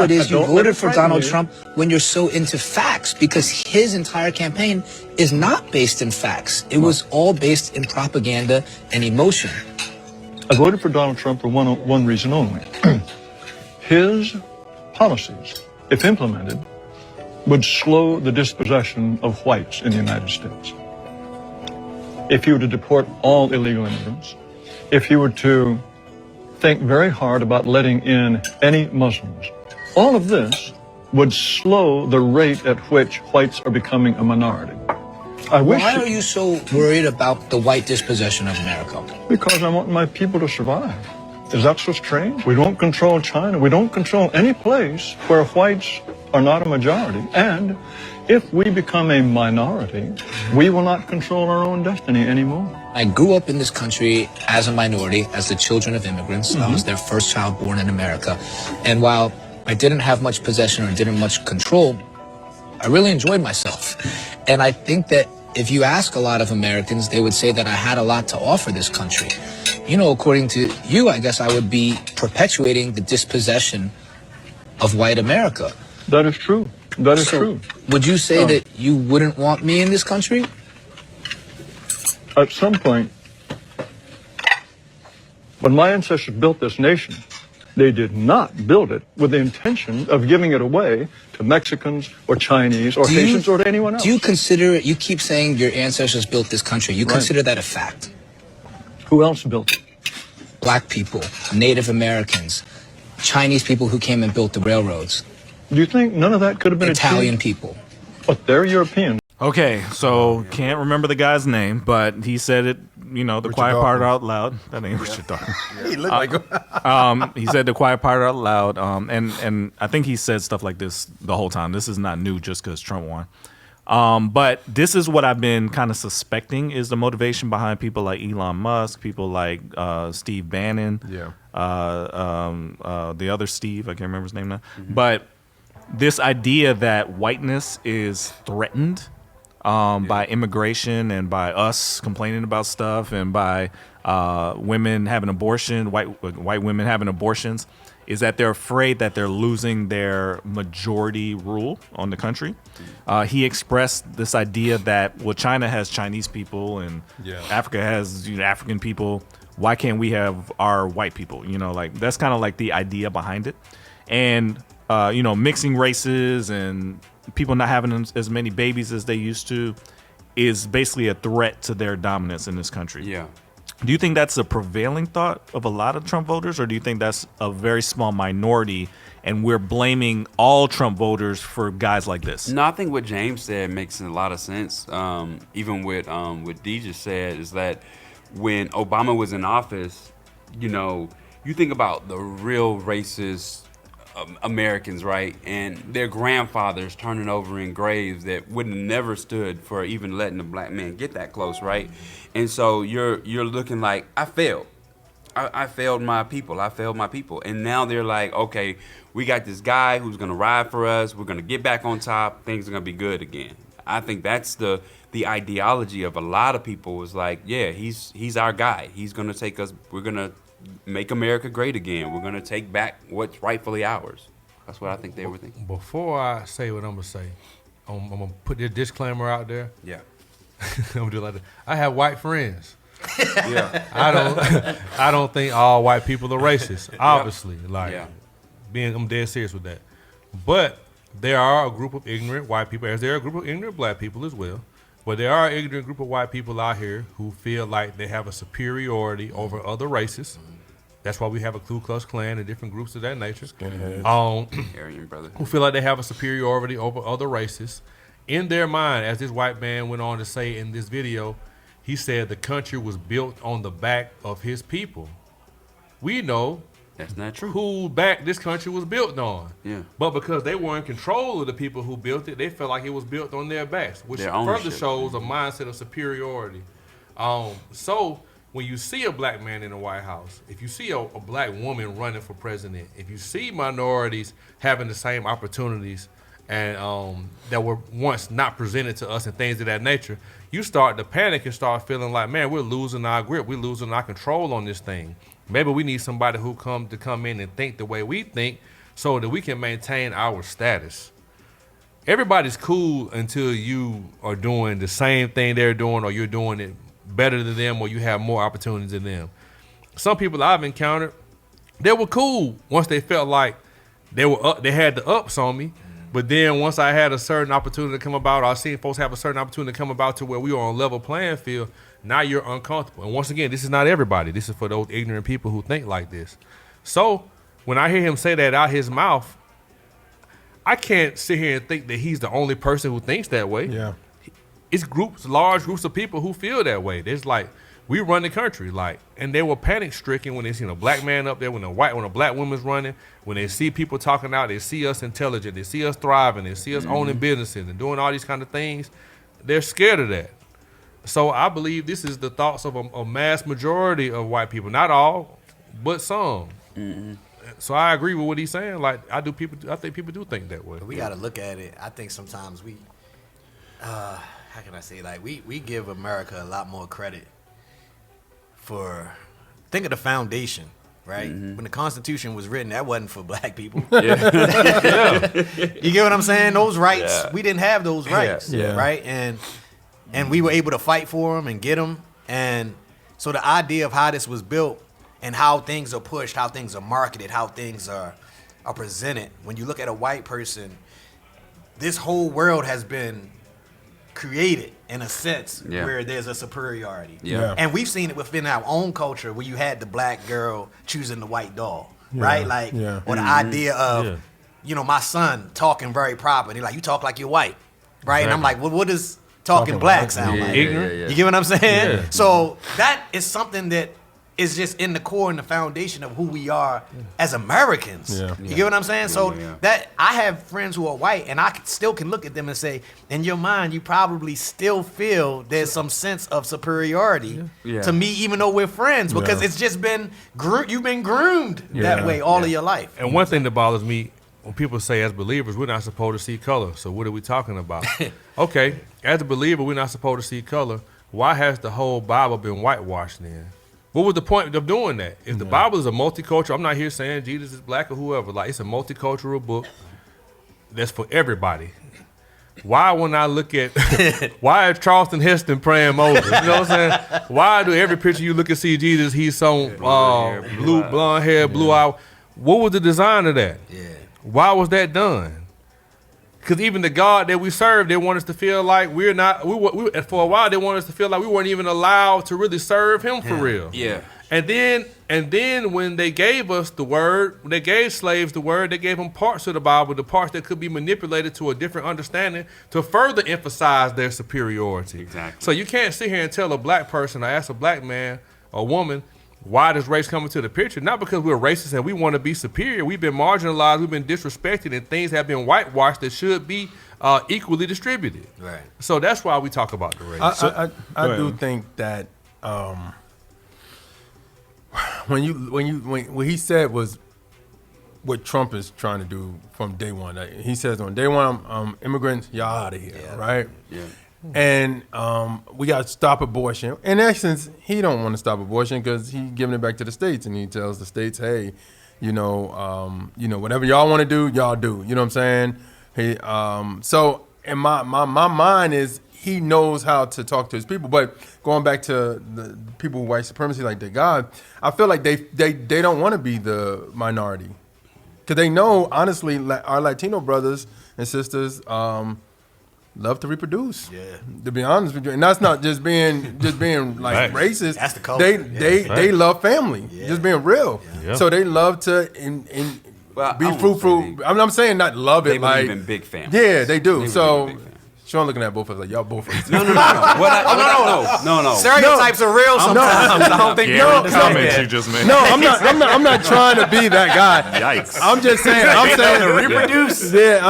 it is you voted for Donald Trump when you're so into facts, because his entire campaign is not based in facts. It was all based in propaganda and emotion. I voted for Donald Trump for one reason only. His policies, if implemented, would slow the dispossession of whites in the United States. If he were to deport all illegal immigrants, if he were to think very hard about letting in any Muslims, all of this would slow the rate at which whites are becoming a minority. Why are you so worried about the white dispossession of America? Because I want my people to survive. Is that so strange? We don't control China. We don't control any place where whites are not a majority. And if we become a minority, we will not control our own destiny anymore. I grew up in this country as a minority, as the children of immigrants. I was their first child born in America. And while I didn't have much possession or didn't much control, I really enjoyed myself. And I think that if you ask a lot of Americans, they would say that I had a lot to offer this country. You know, according to you, I guess I would be perpetuating the dispossession of white America. That is true. That is true. Would you say that you wouldn't want me in this country? At some point, when my ancestors built this nation, they did not build it with the intention of giving it away to Mexicans or Chinese or Haitians or to anyone else. Do you consider, you keep saying your ancestors built this country, you consider that a fact? Who else built it? Black people, Native Americans, Chinese people who came and built the railroads. Do you think none of that could have been Italian people? But they're European. Okay, so can't remember the guy's name, but he said it, you know, the quiet part out loud. That ain't Richard Dawkins. He looked like he said the quiet part out loud, and I think he said stuff like this the whole time. This is not new just because Trump won. But this is what I've been kind of suspecting is the motivation behind people like Elon Musk, people like Steve Bannon, the other Steve, I can't remember his name now. But this idea that whiteness is threatened by immigration and by us complaining about stuff and by women having abortion, white women having abortions, is that they're afraid that they're losing their majority rule on the country. He expressed this idea that, well, China has Chinese people and Africa has African people. Why can't we have our white people? You know, like that's kind of like the idea behind it. And, you know, mixing races and people not having as many babies as they used to is basically a threat to their dominance in this country. Yeah. Do you think that's a prevailing thought of a lot of Trump voters, or do you think that's a very small minority and we're blaming all Trump voters for guys like this? No, I think what James said makes a lot of sense. Even what Dee just said is that when Obama was in office, you know, you think about the real racist Americans, right? And their grandfathers turning over in graves that would have never stood for even letting a black man get that close, right? And so you're looking like, I failed. I failed my people. I failed my people. And now they're like, okay, we got this guy who's going to ride for us. We're going to get back on top. Things are going to be good again. I think that's the ideology of a lot of people is like, yeah, he's our guy. He's going to take us. We're going to make America great again. We're going to take back what's rightfully ours. That's what I think they were thinking. Before I say what I'm going to say, I'm going to put this disclaimer out there. Yeah. I'm going to do it like that. I have white friends. Yeah. I don't think all white people are racist, obviously. I'm dead serious with that. But there are a group of ignorant white people, as there are a group of ignorant black people as well. But there are an ignorant group of white people out here who feel like they have a superiority over other races. That's why we have a Ku Klux Klan and different groups of that nature. Aryan brother. Who feel like they have a superiority over other races. In their mind, as this white man went on to say in this video, he said the country was built on the back of his people. We know that's not true. Who back this country was built on. Yeah. But because they were in control of the people who built it, they felt like it was built on their backs, which further shows a mindset of superiority. So when you see a black man in the White House, if you see a black woman running for president, if you see minorities having the same opportunities and that were once not presented to us and things of that nature, you start to panic and start feeling like, man, we're losing our grip. We're losing our control on this thing. Maybe we need somebody who come in and think the way we think so that we can maintain our status. Everybody's cool until you are doing the same thing they're doing, or you're doing it better than them, or you have more opportunities than them. Some people I've encountered, they were cool once they felt like they had the ups on me. But then once I had a certain opportunity to come about, or I seen folks have a certain opportunity to come about to where we were on a level playing field, now you're uncomfortable. And once again, this is not everybody. This is for those ignorant people who think like this. So when I hear him say that out his mouth, I can't sit here and think that he's the only person who thinks that way. Yeah. It's large groups of people who feel that way. There's like, we run the country, like, and they were panic stricken when they see a black man up there, when a black woman's running, when they see people talking out, they see us intelligent, they see us thriving, they see us owning businesses and doing all these kind of things. They're scared of that. So I believe this is the thoughts of a mass majority of white people, not all, but some. Mm-hmm. So I agree with what he's saying. Like I think people do think that way. But we got to look at it. I think sometimes we, how can I say, like we give America a lot more credit for, think of the foundation, right? Mm-hmm. When the Constitution was written, that wasn't for black people. Yeah. You get what I'm saying? Those rights, we didn't have those rights, right? And we were able to fight for them and get them. And so the idea of how this was built and how things are pushed, how things are marketed, how things are presented. When you look at a white person, this whole world has been created in a sense where there's a superiority. Yeah. And we've seen it within our own culture where you had the black girl choosing the white doll, right? Like, or the idea of, my son talking very proper. And they're like, you talk like you're white, right? Exactly. And I'm like, well, what does talking black sound like? Ignorant. You get what I'm saying? Yeah. So that is something that is just in the core and the foundation of who we are as Americans. Yeah. You get what I'm saying? So that I have friends who are white, and I still can look at them and say, in your mind, you probably still feel there's some sense of superiority to me, even though we're friends, because it's just been you've been groomed that way all of your life. And one thing that bothers me, when people say as believers, we're not supposed to see color. So what are we talking about? Okay, as a believer, we're not supposed to see color. Why has the whole Bible been whitewashed then? What was the point of doing that? If the Bible is a multicultural, I'm not here saying Jesus is black or whoever. Like, it's a multicultural book that's for everybody. Why when I look at, why is Charleston Heston praying Moses? You know what I'm saying? Why do every picture you look and see Jesus, he's so blonde hair, blue eye? What was the design of that? Yeah. Why was that done? Because even the God that we serve, they want us to feel like we're not. For a while, they want us to feel like we weren't even allowed to really serve Him for real. Yeah. And then when they gave us the word, when they gave slaves the word, they gave them parts of the Bible, the parts that could be manipulated to a different understanding to further emphasize their superiority. Exactly. So you can't sit here and tell a black person or ask a black man or woman, why does race come into the picture? Not because we're racist and we want to be superior. We've been marginalized, we've been disrespected, and things have been whitewashed that should be equally distributed. Right. So that's why we talk about the race. I do think that when he said was what Trump is trying to do from day one. He says on day one, immigrants, y'all out of here, right? Yeah. And we got to stop abortion. In essence, he don't want to stop abortion because he's giving it back to the states, and he tells the states, "Hey, whatever y'all want to do, y'all do." You know what I'm saying? So in my mind is he knows how to talk to his people. But going back to the people with white supremacy, like they God, I feel like they don't want to be the minority because they know honestly our Latino brothers and sisters. Love to reproduce. Yeah. To be honest with you, and that's not just being like racist. That's the culture. They love family. Yeah. Just being real. Yeah. So they love to be fruitful. I'm saying not love it. They believe in big family. Yeah, they do. So Sean looking at both of us like y'all both racist. No. No. Stereotypes are real sometimes. I don't think you're comments you just made. No, I'm not trying to be that guy. Yikes. I'm just saying. I'm saying to reproduce. Yeah,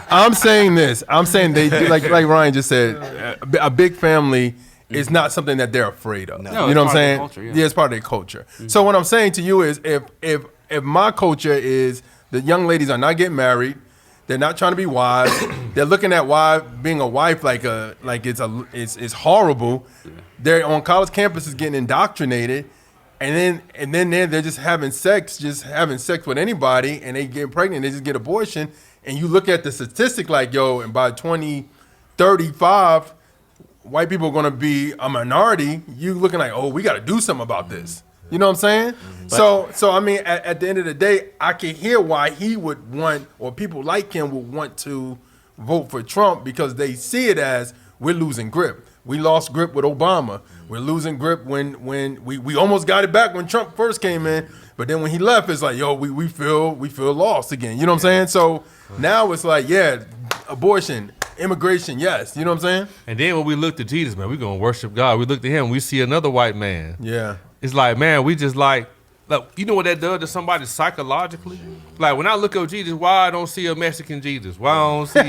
I'm saying this. I'm saying they like Ryan just said. A big family is not something that they're afraid of. No, you know what I'm saying? Culture, yeah, it's part of their culture. Mm-hmm. So what I'm saying to you is, if my culture is the young ladies are not getting married. They're not trying to be wives. They're looking at being a wife like it's horrible. Yeah. They're on college campuses getting indoctrinated, and then they're just having sex with anybody, and they get pregnant, they just get abortion, and you look at the statistic like, yo, and by 2035, white people are going to be a minority. You looking like, oh, we got to do something about this. You know what I'm saying? So I mean, at the end of the day, I can hear why he would want, or people like him would want to vote for Trump, because they see it as we're losing grip. We lost grip with Obama. We're losing grip when we almost got it back when Trump first came in, but then when he left, it's like, yo, we feel lost again. You know what I'm saying? So now it's like, yeah, abortion, immigration, yes. You know what I'm saying? And then when we look to Jesus, man, we're going to worship God. We look to him, we see another white man. Yeah. It's like, man, we just like, you know what that does to somebody psychologically? Like, when I look at Jesus, why I don't see a Mexican Jesus? Why I don't see,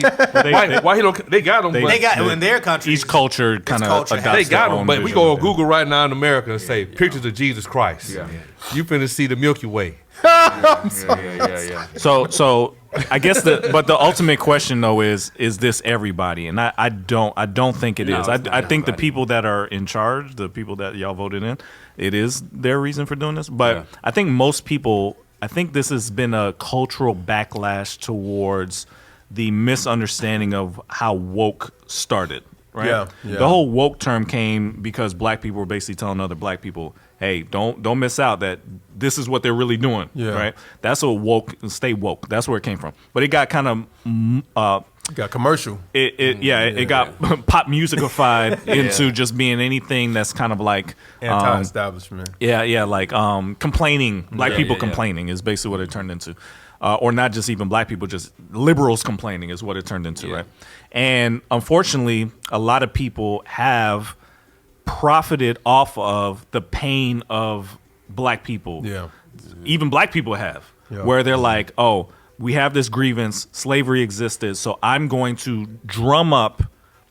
why he don't, they got them. They got in their country. Each culture kind of adopts They got their them, own but we vision go of on it. Google right now in America and say, pictures of Jesus Christ. Yeah. You finna see the Milky Way. Yeah. So I guess the ultimate question though is this everybody? And I don't think it is. I think the people that are in charge, the people that y'all voted in, it is their reason for doing this. But I think most people, I think this has been a cultural backlash towards the misunderstanding of how woke started. Right? Yeah. The whole woke term came because black people were basically telling other black people, hey, don't miss out that this is what they're really doing. Yeah. Right? That's what woke, stay woke. That's where it came from. But it got kind of Got commercial. it got pop musicified into just being anything that's kind of like Anti-establishment. like complaining, black people complaining is basically what it turned into. Or not just even black people, just liberals complaining is what it turned into, right? And unfortunately, a lot of people have profited off of the pain of black people. Yeah. Even black people have, where they're like, oh, we have this grievance, slavery existed, so I'm going to drum up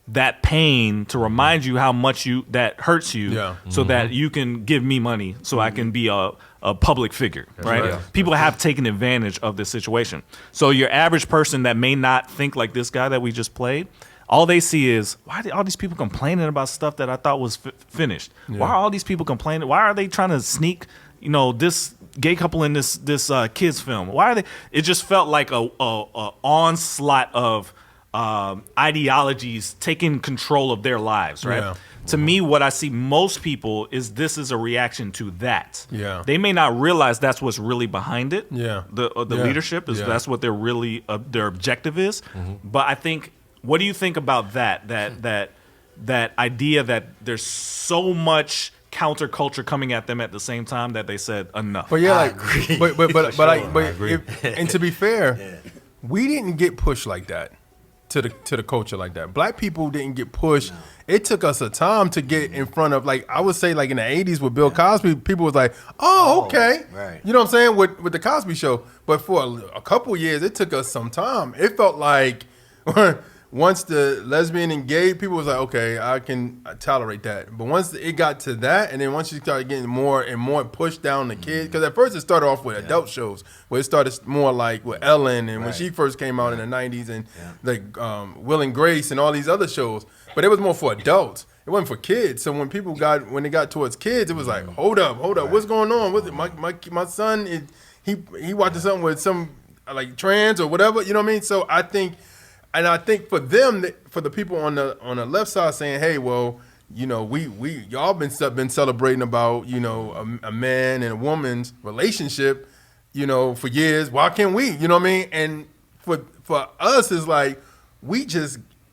that pain to remind you how much that hurts you, so that you can give me money, so I can be a public figure, right? People have taken advantage of this situation. So your average person that may not think like this guy that we just played, all they see is, why are all these people complaining about stuff that I thought was finished? Why are all these people complaining? Why are they trying to sneak, this gay couple in this kids film? Why are they? It just felt like a onslaught of ideologies taking control of their lives, right? Yeah. To me, what I see most people is this is a reaction to that. Yeah. They may not realize that's what's really behind it. Yeah. The leadership is that's what they're really their objective is. But I think, what do you think about that idea that there's so much counterculture coming at them at the same time that they said enough? But yeah, I like, agree. but agree. and to be fair, we didn't get pushed like that to the culture like that. Black people didn't get pushed. No. It took us a time to get in front of, like, I would say, like in the 80s with Bill Cosby, people was like, oh, okay. Right. You know what I'm saying? With the Cosby Show. But for a couple years, it took us some time. It felt like once the lesbian and gay people was like, okay, I can tolerate that. But once it got to that, and then once you started getting more and more pushed down the kids, because at first it started off with adult shows, where it started more like with Ellen, and when she first came out in the 90s, and like Will and Grace and all these other shows. But it was more for adults. It wasn't for kids. So when they got towards kids, it was like, hold up, what's going on? What's it? My son, he watching something with some like trans or whatever. You know what I mean? So I think for them, for the people on the left side saying, hey, well, we y'all been celebrating about a man and a woman's relationship, for years. Why can't we? You know what I mean? And for us, it's like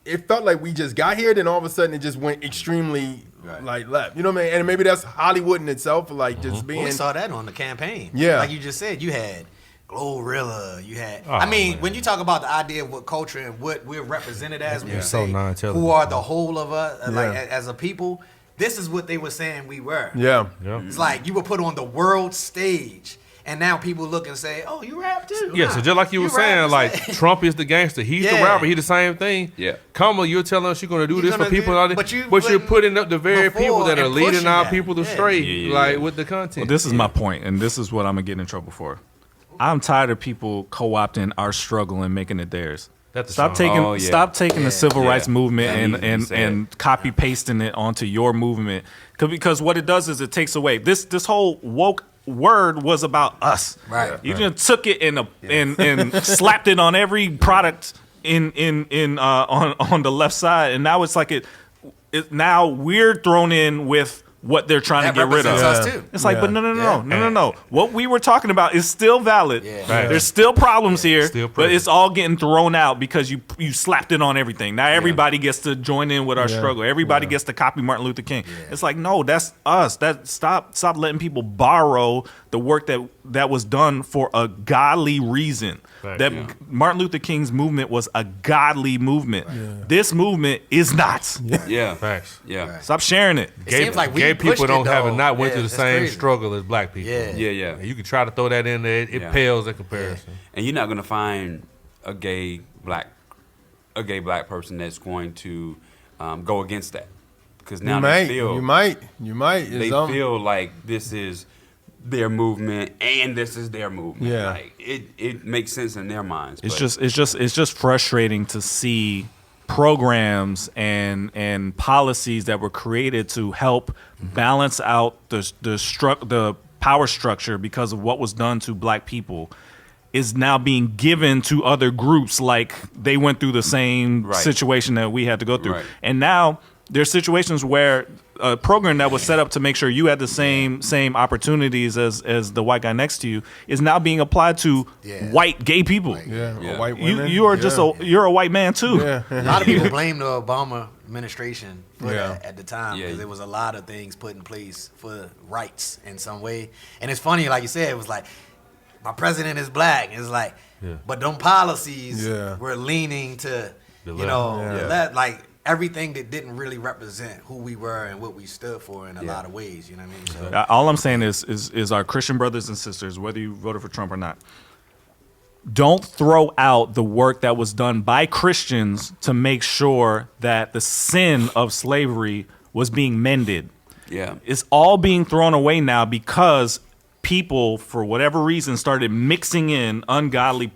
it felt like we just got here, then all of a sudden it just went extremely like left. You know what I mean? And maybe that's Hollywood in itself, like just being. Well, we saw that on the campaign. Yeah, like you just said, you had Glorilla. You had. When you talk about the idea of what culture and what we're represented as, when you say who are the whole of us, like as a people, this is what they were saying we were. Yeah. It's like you were put on the world stage. And now people look and say, "Oh, you rap too." Yeah, so just like you were saying, like Trump is the gangster, he's the rapper, he the same thing. Yeah, Kamala, you're telling us you're going to do this for people, but you're putting up the very people that are leading our people astray, like with the content. Well, this is my point, and this is what I'm gonna get in trouble for. I'm tired of people co-opting our struggle and making it theirs. That's Stop taking the civil rights Yeah. movement That needs to be and copy pasting it onto your movement. Because what it does is it takes away this whole woke word was about us. Right. You just took it and slapped it on every product on the left side, and now it's like it now we're thrown in with what they're trying That to get rid of. represents us too. It's like, Yeah. but no. What we were talking about is still valid. Yeah. Right. There's still problems here, Still but present. it's all getting thrown out because you slapped it on everything. Now everybody gets to join in with our struggle. Everybody gets to copy Martin Luther King. It's like, no, that's us. Stop letting people borrow the work that was done for a godly reason. Right. That Yeah. Martin Luther King's movement was a godly movement. This movement is not. Yeah. Facts. Yeah. Stop sharing it. It seems like we gay people pushed don't it, have though. not went through the It's same crazy. struggle as black people. Yeah. Yeah. You can try to throw that in there, it Yeah. pales in comparison. And you're not gonna find a gay black person that's going to go against that, because now You might. they feel like this is their movement and this is their movement. Yeah. Like it makes sense in their minds. It's but it's just frustrating to see programs and policies that were created to help balance out the power structure because of what was done to black people is now being given to other groups like they went through the same Right. situation that we had to go through. Right. And now there's situations where a program that was set up to make sure you had the same opportunities as the white guy next to you is now being applied to white gay people. Yeah. Yeah. White You women. you are just you're a white man too. Yeah. A lot of people blame the Obama administration for Yeah. that at the time Yeah. because there was a lot of things put in place for rights in some way. And it's funny, like you said, it was like, my president is black. It's like, but them policies were leaning to, The you know, left. the left, like everything that didn't really represent who we were and what we stood for in a lot of ways. You know what I mean? So, All I'm saying is our Christian brothers and sisters, whether you voted for Trump or not, don't throw out the work that was done by Christians to make sure that the sin of slavery was being mended. yeah. It's all being thrown away now because people, for whatever reason, started mixing in ungodly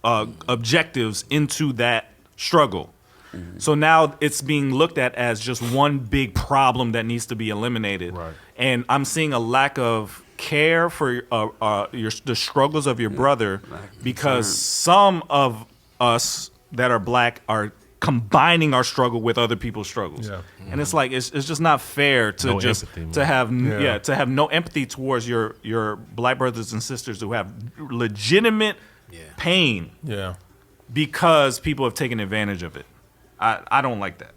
objectives into that struggle. So now it's being looked at as just one big problem that needs to be eliminated. Right. And I'm seeing a lack of care for the struggles of your brother because some of us that are black are combining our struggle with other people's struggles. Yeah. And it's like it's just not fair to No just empathy, man. to have no empathy towards your black brothers and sisters who have legitimate pain Yeah. because people have taken advantage of it. I don't like that.